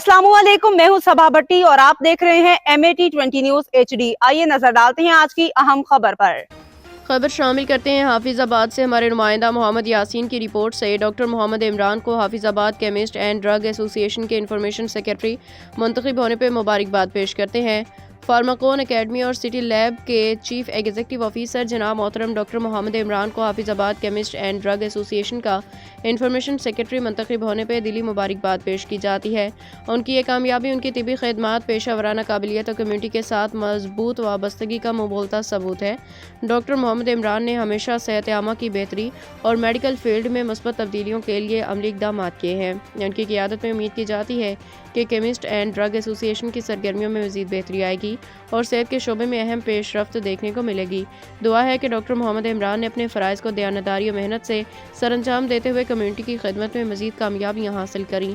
अस्सलामुअलैकुम, मैं हूं सबा भट्टी और आप देख रहे हैं MAT20 न्यूज HD। आइए नजर डालते हैं आज की अहम खबर पर। खबर शामिल करते हैं हाफिजाबाद से। हमारे नुमाइंदा मोहम्मद यासीन की रिपोर्ट से डॉक्टर मोहम्मद इमरान को Hafizabad chemist and drug association के इंफॉर्मेशन सेक्रेटरी मुंतखब होने पर मुबारकबाद पेश करते हैं। फार्माकोन एकेडमी और सिटी लैब के चीफ एग्जीक्यूटिव ऑफिसर जनाब मोहतरम डॉक्टर मोहम्मद इमरान को Hafizabad chemist and drug association का इंफॉर्मेशन सेक्रेटरी मुंतखब होने पर दिली मुबारकबाद पेश की जाती है। उनकी ये कामयाबी उनकी तिबी खिदमात, पेशा वराना काबिलियत और कम्यूनिटी के साथ मजबूत वाबस्तगी का मुबोलता सबूत है। डॉक्टर मोहम्मद इमरान ने हमेशा सेहत आमा की बेहतरी और मेडिकल फील्ड में मुस्बत तब्दीलियों के लिए अमली इक़दाम किए हैं। उनकी क़ियादत में उम्मीद की जाती है कि केमिस्ट एंड ड्रग एसोसिएशन की सरगर्मियों में मज़ीद बेहतरी आएगी और सेहत के शोबे में अहम पेशरफ्त देखने को मिलेगी। दुआ है कि डॉक्टर मोहम्मद इमरान ने अपने फ़राइज़ को दयानतदारी और मेहनत से सरअंजाम देते हुए कम्यूनिटी की खिदमत में मज़ीद कामयाबियाँ हासिल करी।